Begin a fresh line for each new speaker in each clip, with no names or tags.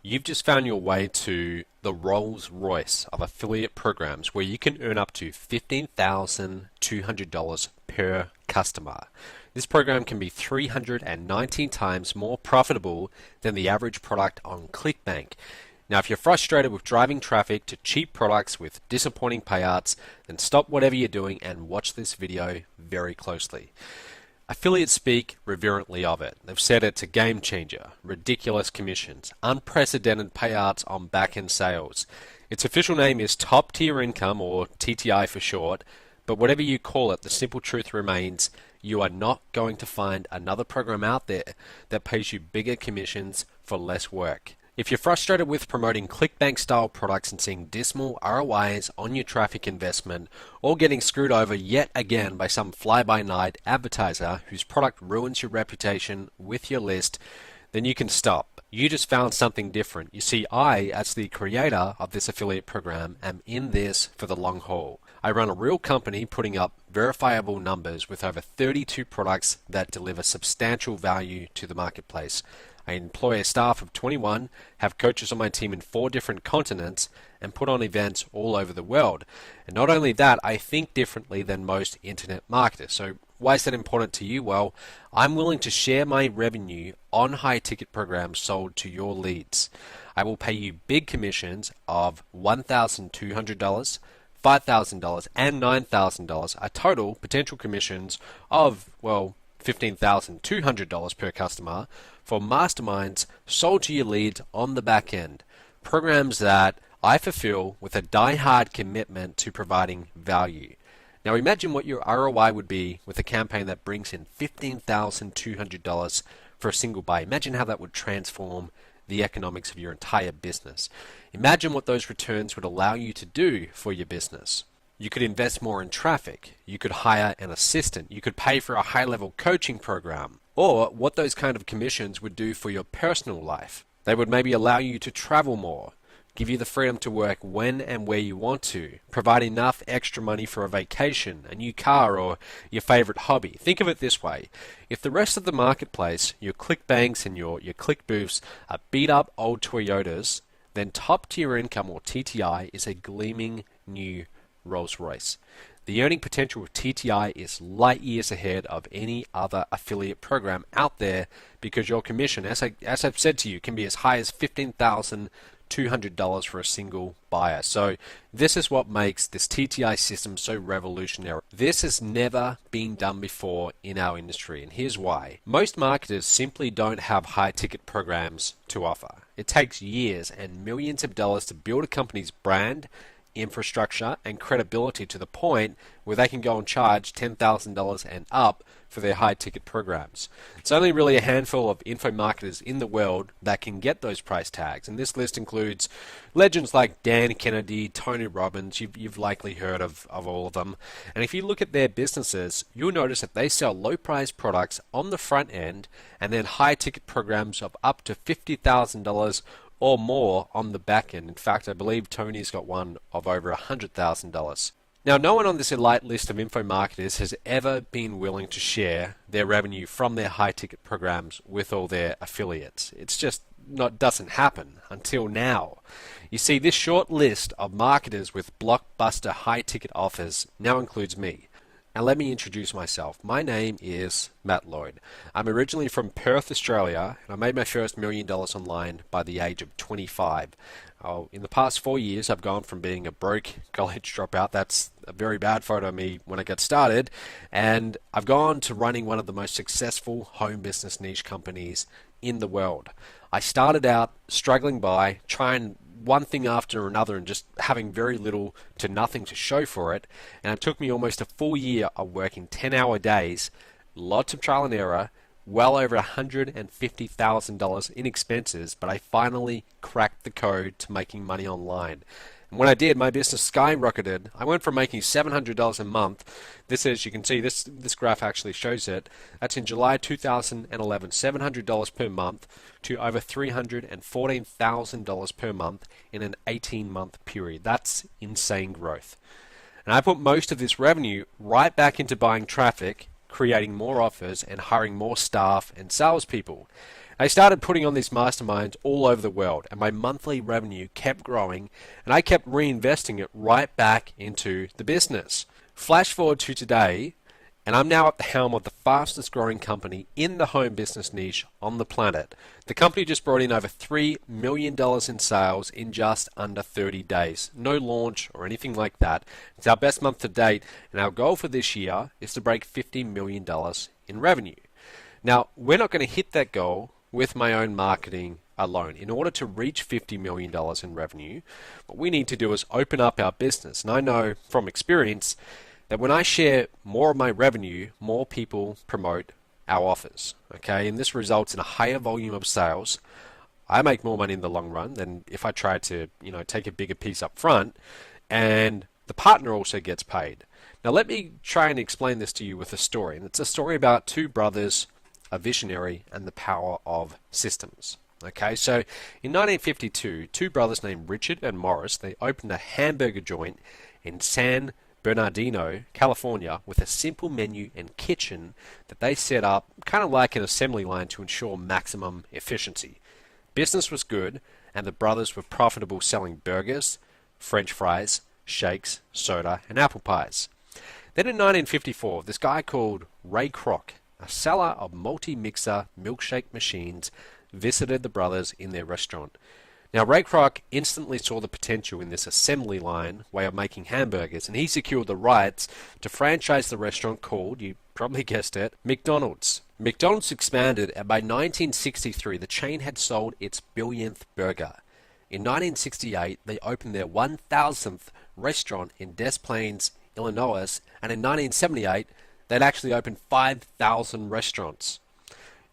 You've just found your way to the Rolls Royce of affiliate programs where you can earn up to $15,200 per customer. This program can be 319 times more profitable than the average product on ClickBank. Now, if you're frustrated with driving traffic to cheap products with disappointing payouts, then stop whatever you're doing and watch this video very closely. Affiliates speak reverently of it. They've said it's a game changer, ridiculous commissions, unprecedented payouts on back-end sales. Its official name is top tier income, or TTI for short, but whatever you call it, the simple truth remains you are not going to find another program out there that pays you bigger commissions for less work. If you're frustrated with promoting ClickBank style products and seeing dismal ROIs on your traffic investment, or getting screwed over yet again by some fly-by-night advertiser whose product ruins your reputation with your list, then you can stop. You just found something different. You see, I, as the creator of this affiliate program, am in this for the long haul. I run a real company putting up verifiable numbers with over 32 products that deliver substantial value to the marketplace. I employ a staff of 21, have coaches on my team in 4 different continents, and put on events all over the world. And not only that, I think differently than most internet marketers. So why is that important to you? Well, I'm willing to share my revenue on high-ticket programs sold to your leads. I will pay you big commissions of $1,200, $5,000, and $9,000, a total potential commissions of, well, $15,200 per customer for masterminds sold to your leads on the back end. Programs that I fulfill with a die-hard commitment to providing value. Now imagine what your ROI would be with a campaign that brings in $15,200 for a single buy. Imagine how that would transform the economics of your entire business. Imagine what those returns would allow you to do for your business. You could invest more in traffic. You could hire an assistant. You could pay for a high-level coaching program. Or what those kind of commissions would do for your personal life. They would maybe allow you to travel more, give you the freedom to work when and where you want to, provide enough extra money for a vacation, a new car, or your favorite hobby. Think of it this way. If the rest of the marketplace, your ClickBanks and your ClickBooths, are beat up old Toyotas, then top tier income, or TTI, is a gleaming new Rolls Royce. The earning potential of TTI is light years ahead of any other affiliate program out there because your commission, as I've said to you, can be as high as $15,200 for a single buyer. So this is what makes this TTI system so revolutionary. This has never been done before in our industry, and here's why. Most marketers simply don't have high-ticket programs to offer. It takes years and millions of dollars to build a company's brand, infrastructure, and credibility to the point where they can go and charge $10,000 and up for their high-ticket programs. It's only really a handful of info marketers in the world that can get those price tags, and this list includes legends like Dan Kennedy, Tony Robbins. You've likely heard of all of them. And if you look at their businesses, you'll notice that they sell low-priced products on the front end and then high-ticket programs of up to $50,000 or more on the back end. In fact, I believe Tony's got one of over $100,000. Now, no one on this elite list of info marketers has ever been willing to share their revenue from their high-ticket programs with all their affiliates. It's just doesn't happen until now. You see, this short list of marketers with blockbuster high-ticket offers now includes me. And let me introduce myself. My name is Matt Lloyd. I'm originally from Perth, Australia, and I made my first $1 million online by the age of 25. In the past 4 years, I've gone from being a broke college dropout, that's a very bad photo of me when I got started, and I've gone to running one of the most successful home business niche companies in the world. I started out struggling by trying one thing after another and just having very little to nothing to show for it. And it took me almost a full year of working 10-hour days, lots of trial and error, well over $150,000 in expenses, but I finally cracked the code to making money online. And when I did, my business skyrocketed. I went from making $700 a month. This, as you can see, this graph actually shows it. That's in July 2011, $700 per month to over $314,000 per month in an 18-month period. That's insane growth. And I put most of this revenue right back into buying traffic, creating more offers, and hiring more staff and salespeople. I started putting on these masterminds all over the world, and my monthly revenue kept growing, and I kept reinvesting it right back into the business. Flash forward to today, and I'm now at the helm of the fastest growing company in the home business niche on the planet. The company just brought in over $3 million in sales in just under 30 days. No launch or anything like that. It's our best month to date, and our goal for this year is to break $50 million in revenue. Now, we're not going to hit that goal with my own marketing alone. In order to reach $50 million in revenue, what we need to do is open up our business. And I know from experience that when I share more of my revenue, more people promote our offers. Okay, and this results in a higher volume of sales. I make more money in the long run than if I try to, take a bigger piece up front, and the partner also gets paid. Now let me try and explain this to you with a story. And it's a story about two brothers, a visionary, and the power of systems. Okay, so in 1952, two brothers named Richard and Morris, they opened a hamburger joint in San Bernardino, California, with a simple menu and kitchen that they set up kind of like an assembly line to ensure maximum efficiency. Business was good, and the brothers were profitable selling burgers, French fries, shakes, soda, and apple pies. Then in 1954, this guy called Ray Kroc, a seller of multi-mixer milkshake machines, visited the brothers in their restaurant. Now, Ray Kroc instantly saw the potential in this assembly line way of making hamburgers, and he secured the rights to franchise the restaurant called, you probably guessed it, McDonald's. McDonald's expanded, and by 1963, the chain had sold its billionth burger. In 1968, they opened their 1,000th restaurant in Des Plaines, Illinois, and in 1978, they'd actually opened 5,000 restaurants.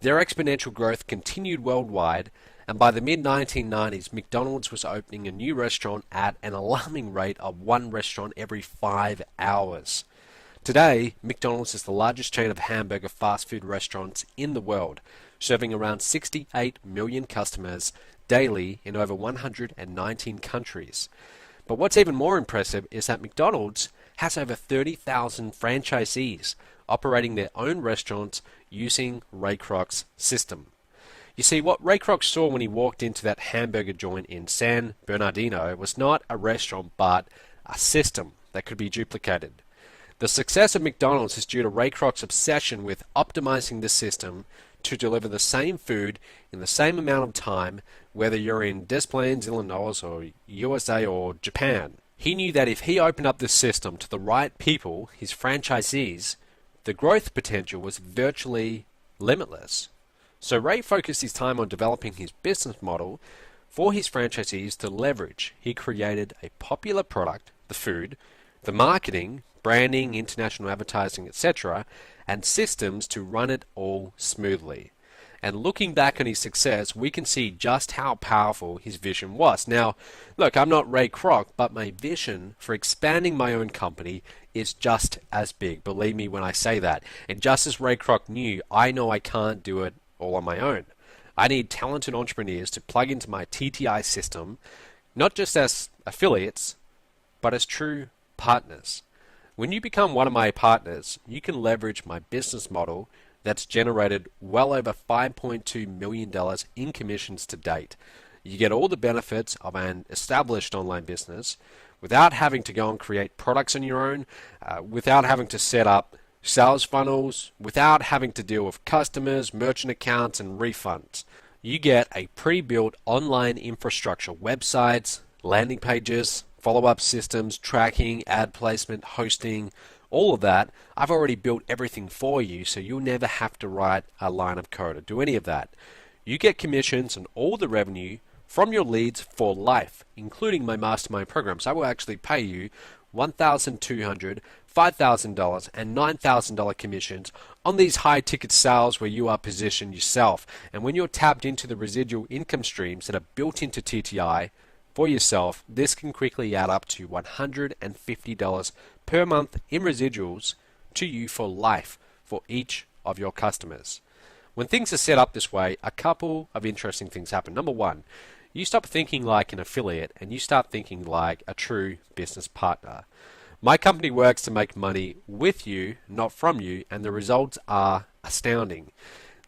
Their exponential growth continued worldwide, and by the mid-1990s, McDonald's was opening a new restaurant at an alarming rate of one restaurant every 5 hours. Today, McDonald's is the largest chain of hamburger fast food restaurants in the world, serving around 68 million customers daily in over 119 countries. But what's even more impressive is that McDonald's has over 30,000 franchisees operating their own restaurants using Ray Kroc's system. You see, what Ray Kroc saw when he walked into that hamburger joint in San Bernardino was not a restaurant, but a system that could be duplicated. The success of McDonald's is due to Ray Kroc's obsession with optimizing the system to deliver the same food in the same amount of time, whether you're in Des Plaines, Illinois, or USA, or Japan. He knew that if he opened up this system to the right people, his franchisees, the growth potential was virtually limitless. So Ray focused his time on developing his business model for his franchisees to leverage. He created a popular product, the food, the marketing, branding, international advertising, etc., and systems to run it all smoothly. And looking back on his success, we can see just how powerful his vision was. Now, look, I'm not Ray Kroc, but my vision for expanding my own company is just as big. Believe me when I say that. And just as Ray Kroc knew, I know I can't do it all on my own. I need talented entrepreneurs to plug into my TTI system, not just as affiliates, but as true partners. When you become one of my partners, you can leverage my business model that's generated well over $5.2 million in commissions to date. You get all the benefits of an established online business without having to go and create products on your own, without having to set up sales funnels, without having to deal with customers, merchant accounts, and refunds. You get a pre-built online infrastructure, websites, landing pages, follow-up systems, tracking, ad placement, hosting, all of that. I've already built everything for you, so you'll never have to write a line of code or do any of that. You get commissions and all the revenue from your leads for life, including my mastermind programs. I will actually pay you $1,200, $5,000, and $9,000 commissions on these high-ticket sales where you are positioned yourself. And when you're tapped into the residual income streams that are built into TTI for yourself, this can quickly add up to $150 per month in residuals to you for life for each of your customers. When things are set up this way, a couple of interesting things happen. Number one, you stop thinking like an affiliate and you start thinking like a true business partner. My company works to make money with you, not from you, and the results are astounding.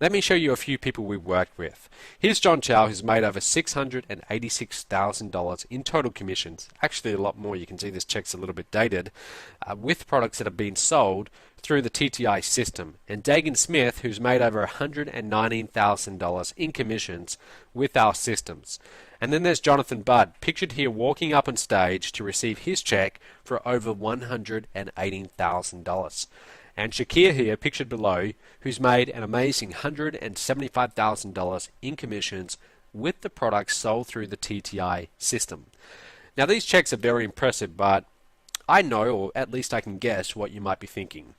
Let me show you a few people we've worked with. Here's John Chow, who's made over $686,000 in total commissions. Actually, a lot more. You can see this check's a little bit dated, with products that have been sold through the TTI system. And Dagan Smith, who's made over $119,000 in commissions with our systems. And then there's Jonathan Budd, pictured here walking up on stage to receive his check for over $118,000. And Shakir here, pictured below, who's made an amazing $175,000 in commissions with the products sold through the TTI system. Now these checks are very impressive, but I know, or at least I can guess, what you might be thinking.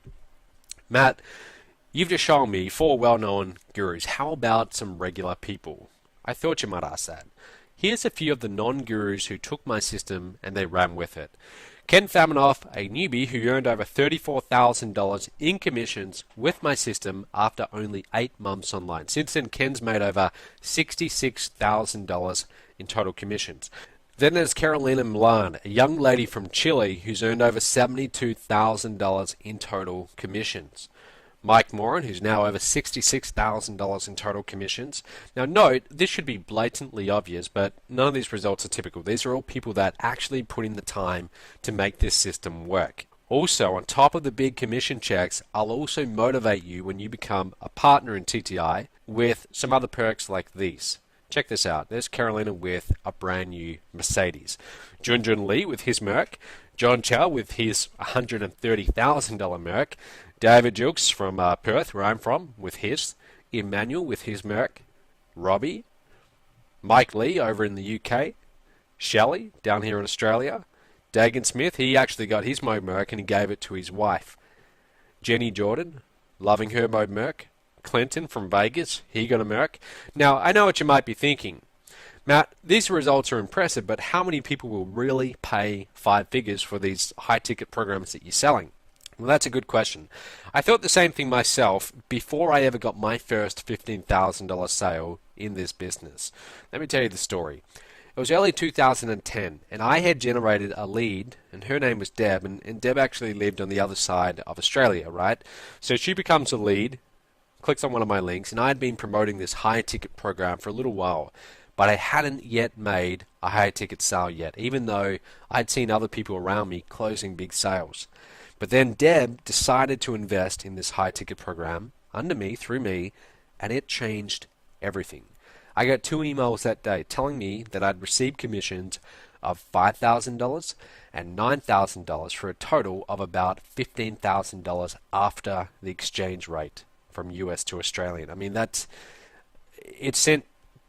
Matt, you've just shown me 4 well-known gurus. How about some regular people? I thought you might ask that. Here's a few of the non-gurus who took my system and they ran with it. Ken Faminoff, a newbie who earned over $34,000 in commissions with my system after only 8 months online. Since then, Ken's made over $66,000 in total commissions. Then there's Carolina Milan, a young lady from Chile who's earned over $72,000 in total commissions. Mike Moran, who's now over $66,000 in total commissions. Now note, this should be blatantly obvious, but none of these results are typical. These are all people that actually put in the time to make this system work. Also, on top of the big commission checks, I'll also motivate you when you become a partner in TTI with some other perks like these. Check this out. There's Carolina with a brand new Mercedes. Junjun Lee with his Merc. John Chow with his $130,000 Merc. David Jukes from Perth, where I'm from, with his. Emmanuel with his Merc. Robbie. Mike Lee over in the UK. Shelley down here in Australia. Dagan Smith, he actually got his Mobe Merc and he gave it to his wife. Jenny Jordan, loving her Mobe Merc. Clinton from Vegas, he got a Merc. Now, I know what you might be thinking. Matt, these results are impressive, but how many people will really pay 5 figures for these high-ticket programs that you're selling? Well, that's a good question. I thought the same thing myself before I ever got my first $15,000 sale in this business. Let me tell you the story. It was early 2010, and I had generated a lead, and her name was Deb, and Deb actually lived on the other side of Australia, right? So she becomes a lead, clicks on one of my links, and I had been promoting this high-ticket program for a little while, but I hadn't yet made a high-ticket sale yet, even though I'd seen other people around me closing big sales. But then Deb decided to invest in this high-ticket program under me, through me, and it changed everything. I got 2 emails that day telling me that I'd received commissions of $5,000 and $9,000 for a total of about $15,000 after the exchange rate from US to Australian. I mean, it sent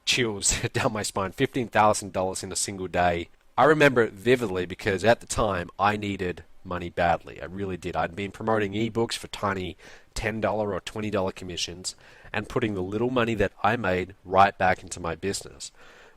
chills down my spine. $15,000 in a single day. I remember it vividly because at the time I needed money badly. I really did. I'd been promoting ebooks for tiny $10 or $20 commissions and putting the little money that I made right back into my business.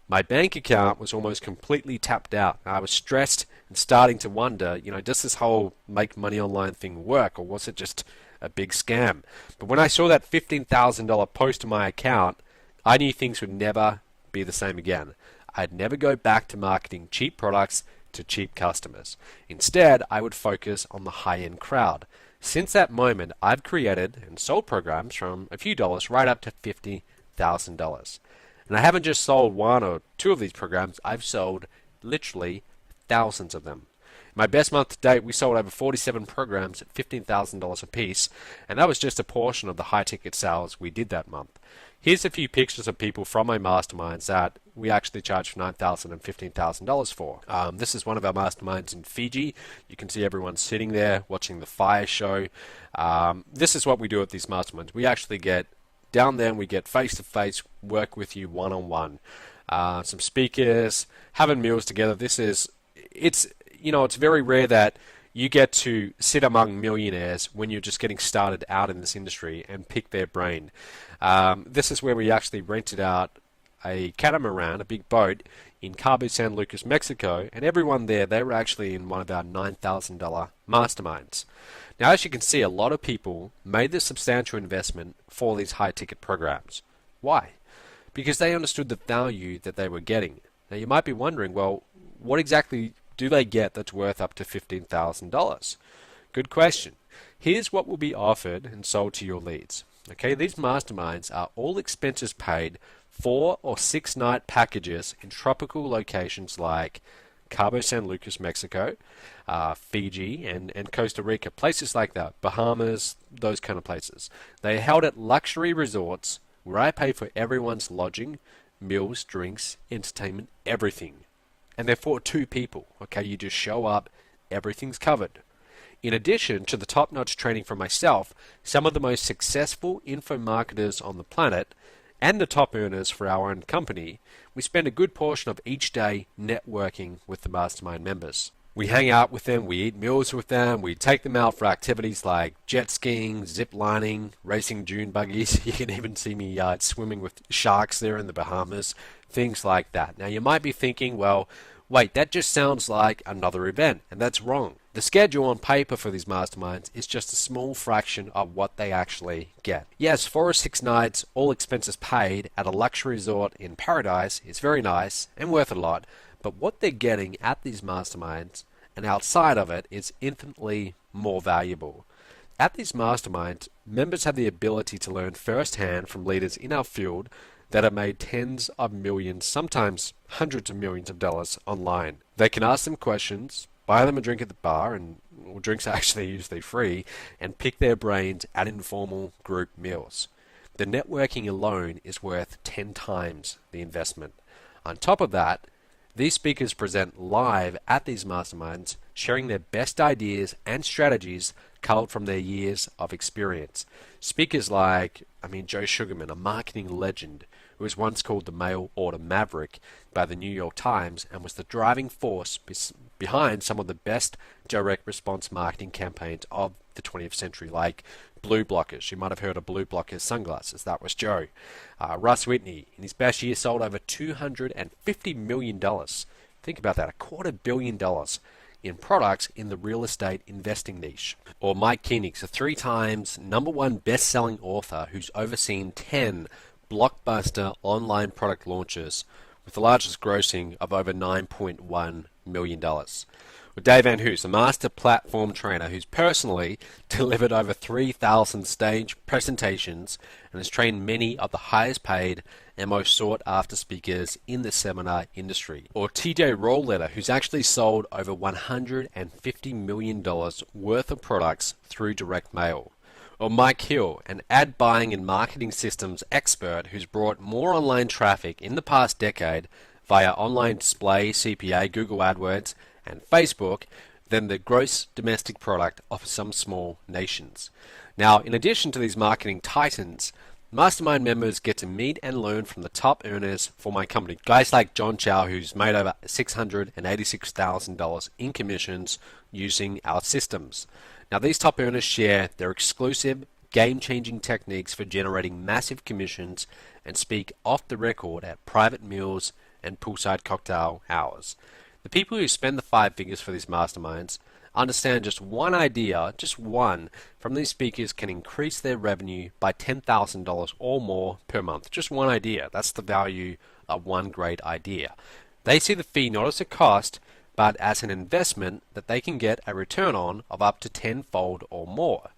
My bank account was almost completely tapped out. I was stressed and starting to wonder, does this whole make money online thing work, or was it just a big scam? But when I saw that $15,000 post to my account, I knew things would never be the same again. I'd never go back to marketing cheap products to cheap customers. Instead, I would focus on the high-end crowd. Since that moment, I've created and sold programs from a few dollars right up to $50,000. And I haven't just sold 1 or 2 of these programs, I've sold literally thousands of them. My best month to date, we sold over 47 programs at $15,000 a piece, and that was just a portion of the high-ticket sales we did that month. Here's a few pictures of people from my masterminds that we actually charged $9,000 and $15,000 for. This is one of our masterminds in Fiji. You can see everyone sitting there watching the fire show. This is what we do at these masterminds. We actually get down there and we get face-to-face work with you one-on-one. Some speakers, having meals together. It's very rare that you get to sit among millionaires when you're just getting started out in this industry and pick their brain. This is where we actually rented out a catamaran, a big boat, in Cabo San Lucas, Mexico, and everyone there, they were actually in one of our $9,000 masterminds. Now, as you can see, a lot of people made this substantial investment for these high-ticket programs. Why? Because they understood the value that they were getting. Now, you might be wondering, well, what exactly do they get that's worth up to $15,000? Good question. Here's what will be offered and sold to your leads. Okay, these masterminds are all expenses paid 4 or 6 night packages in tropical locations like Cabo San Lucas, Mexico, Fiji, and Costa Rica, places like that, Bahamas, those kind of places. They are held at luxury resorts where I pay for everyone's lodging, meals, drinks, entertainment, everything. And they're for 2 people. Okay, you just show up, everything's covered. In addition to the top-notch training for myself, some of the most successful info marketers on the planet, and the top earners for our own company, we spend a good portion of each day networking with the mastermind members. We hang out with them, we eat meals with them, we take them out for activities like jet skiing, zip lining, racing dune buggies. You can even see me swimming with sharks there in the Bahamas, things like that. Now you might be thinking, well, wait, that just sounds like another event, and that's wrong. The schedule on paper for these masterminds is just a small fraction of what they actually get. Yes, 4 or 6 nights, all expenses paid at a luxury resort in paradise is very nice and worth a lot, but what they're getting at these masterminds and outside of it is infinitely more valuable. At these masterminds, members have the ability to learn firsthand from leaders in our field that have made tens of millions, sometimes hundreds of millions of dollars online. They can ask them questions, buy them a drink at the bar, and drinks are actually usually free, and pick their brains at informal group meals. The networking alone is worth 10 times the investment. On top of that, these speakers present live at these masterminds, sharing their best ideas and strategies culled from their years of experience. Speakers like, Joe Sugarman, a marketing legend, who was once called the mail order maverick by the New York Times and was the driving force behind some of the best direct response marketing campaigns of the 20th century, like Blue Blockers. You might have heard of Blue Blockers sunglasses. That was Joe. Russ Whitney, in his best year, sold over $250 million. Think about that, $250 million in products in the real estate investing niche. Or Mike Koenig's a 3 times #1 best-selling author who's overseen 10 blockbuster online product launches with the largest grossing of over $9.1 million. Dave Van Hoos, a master platform trainer who's personally delivered over 3,000 stage presentations and has trained many of the highest paid and most sought after speakers in the seminar industry. Or TJ Rollletter, who's actually sold over $150 million worth of products through direct mail. Or Mike Hill, an ad buying and marketing systems expert who's brought more online traffic in the past decade via online display, CPA, Google AdWords, and Facebook than the gross domestic product of some small nations. Now, in addition to these marketing titans, mastermind members get to meet and learn from the top earners for my company. Guys like John Chow, who's made over $686,000 in commissions using our systems. Now, these top earners share their exclusive, game-changing techniques for generating massive commissions and speak off the record at private meals and poolside cocktail hours. The people who spend the 5 figures for these masterminds understand just one idea, just one, from these speakers can increase their revenue by $10,000 or more per month. Just one idea. That's the value of one great idea. They see the fee not as a cost, but as an investment that they can get a return on of up to 10-fold or more.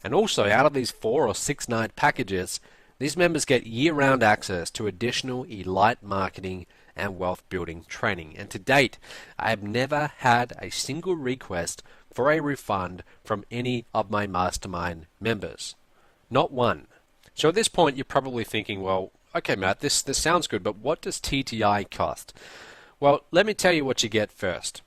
And also, out of these 4 or 6 night packages, these members get year-round access to additional elite marketing and wealth building training. And to date, I have never had a single request for a refund from any of my mastermind members. Not one. So at this point, you're probably thinking, well, okay, Matt, this sounds good, but what does TTI cost? Well, let me tell you what you get first.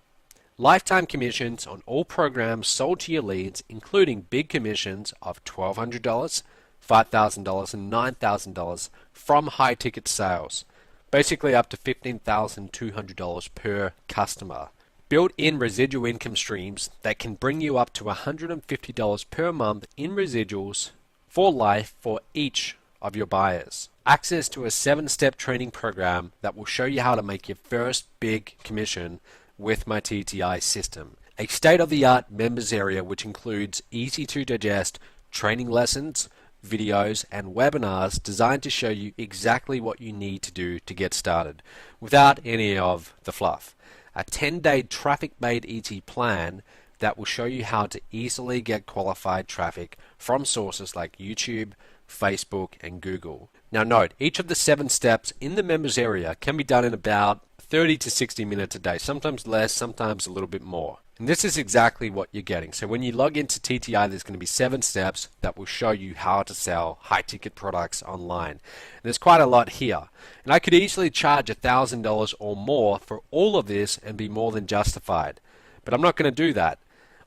Lifetime commissions on all programs sold to your leads, including big commissions of $1,200, $5,000, and $9,000 from high-ticket sales. Basically up to $15,200 per customer. Built-in residual income streams that can bring you up to $150 per month in residuals for life for each of your buyers. Access to a 7-step training program that will show you how to make your first big commission with my TTI system. A state-of-the-art members area which includes easy-to-digest training lessons, videos, and webinars designed to show you exactly what you need to do to get started without any of the fluff. A 10-day traffic-made ET plan that will show you how to easily get qualified traffic from sources like YouTube, Facebook, and Google. Now note, each of the 7 steps in the members area can be done in about 30 to 60 minutes a day, sometimes less, sometimes a little bit more. And this is exactly what you're getting. So when you log into TTI, there's going to be 7 steps that will show you how to sell high-ticket products online. And there's quite a lot here. And I could easily charge $1,000 or more for all of this and be more than justified. But I'm not going to do that.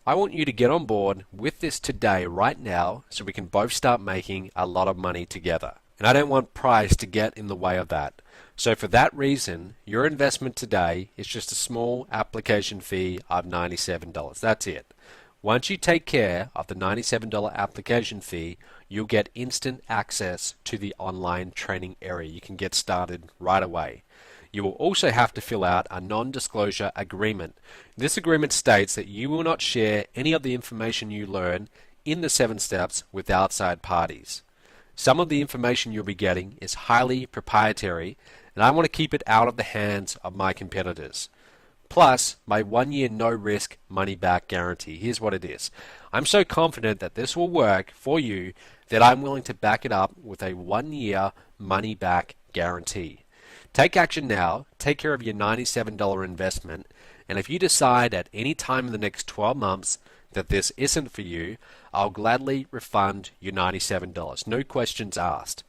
I want you to get on board with this today, right now, so we can both start making a lot of money together. And I don't want price to get in the way of that. So for that reason, your investment today is just a small application fee of $97. That's it. Once you take care of the $97 application fee, you'll get instant access to the online training area. You can get started right away. You will also have to fill out a non-disclosure agreement. This agreement states that you will not share any of the information you learn in the 7 steps with outside parties. Some of the information you'll be getting is highly proprietary, and I want to keep it out of the hands of my competitors. Plus, my 1-year no-risk money-back guarantee. Here's what it is. I'm so confident that this will work for you that I'm willing to back it up with a 1-year money-back guarantee. Take action now, take care of your $97 investment, and if you decide at any time in the next 12 months that this isn't for you, I'll gladly refund your $97. No questions asked.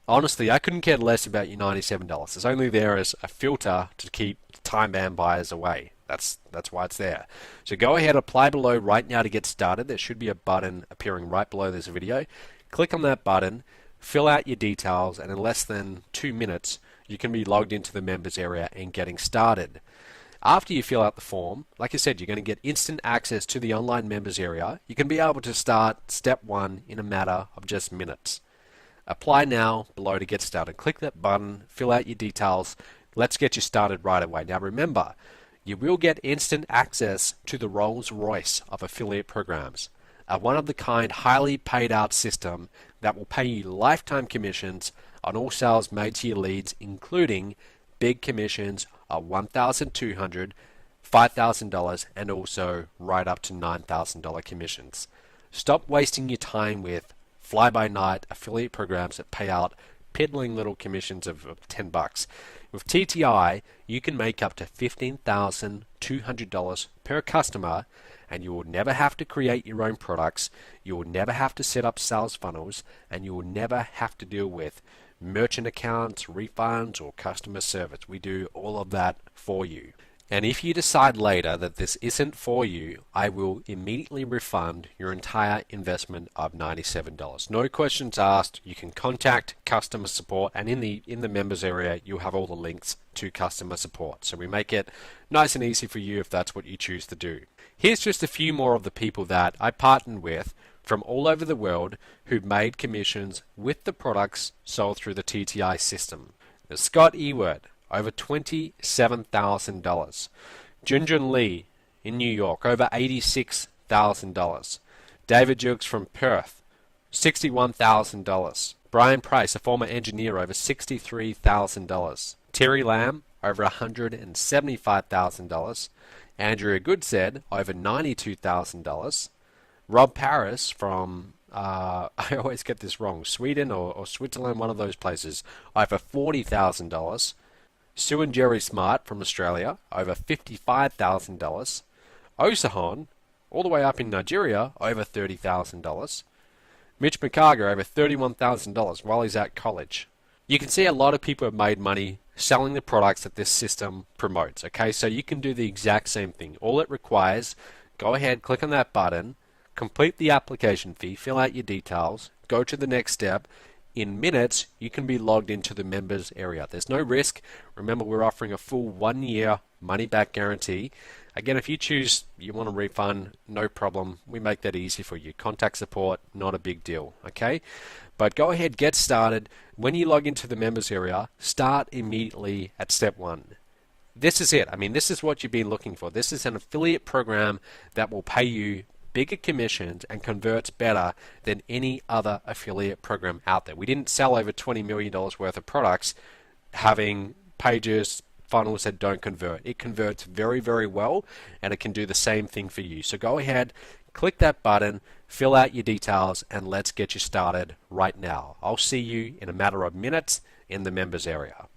Honestly, I couldn't care less about your $97. It's only there as a filter to keep time-bound buyers away. That's why it's there. So go ahead, apply below right now to get started. There should be a button appearing right below this video. Click on that button, fill out your details, and in less than 2 minutes, you can be logged into the members area and getting started. After you fill out the form, like I said, you're going to get instant access to the online members area. You can be able to start step 1 in a matter of just minutes. Apply now below to get started. Click that button, fill out your details. Let's get you started right away. Now remember, you will get instant access to the Rolls Royce of affiliate programs, a one-of-the-kind, highly paid-out system that will pay you lifetime commissions on all sales made to your leads, including big commissions of $1,200, $5,000, and also right up to $9,000 commissions. Stop wasting your time with fly-by-night affiliate programs that pay out piddling little commissions of $10. With TTI, you can make up to $15,200 per customer, and you will never have to create your own products, you will never have to set up sales funnels, and you will never have to deal with merchant accounts, refunds, or customer service. We do all of that for you. And if you decide later that this isn't for you, I will immediately refund your entire investment of $97. No questions asked. You can contact customer support, and in the members area, you'll have all the links to customer support. So we make it nice and easy for you if that's what you choose to do. Here's just a few more of the people that I partnered with from all over the world who've made commissions with the products sold through the TTI system. Now, Scott Ewert, over $27,000. Junjun Lee in New York, over $86,000. David Jukes from Perth, $61,000. Brian Price, a former engineer, over $63,000. Terry Lamb, over $175,000. Andrea Goodsed, over $92,000. Rob Paris from, I always get this wrong, Sweden or Switzerland, one of those places, over $40,000. Sue and Jerry Smart from Australia, over $55,000. Osahon, all the way up in Nigeria, over $30,000. Mitch McCarger, over $31,000 while he's at college. You can see a lot of people have made money selling the products that this system promotes. Okay, so you can do the exact same thing. All it requires, go ahead, click on that button, complete the application fee, fill out your details, go to the next step. In minutes, you can be logged into the members area. There's no risk. Remember, we're offering a full 1-year money-back guarantee. Again, if you choose you want a refund, no problem. We make that easy for you. Contact support, not a big deal. Okay? But go ahead, get started. When you log into the members area, start immediately at step 1. This is it. I mean, this is what you've been looking for. This is an affiliate program that will pay you bigger commissions and converts better than any other affiliate program out there. We didn't sell over $20 million worth of products having pages, funnels that don't convert. It converts very, very well, and it can do the same thing for you. So go ahead, click that button, fill out your details, and let's get you started right now. I'll see you in a matter of minutes in the members area.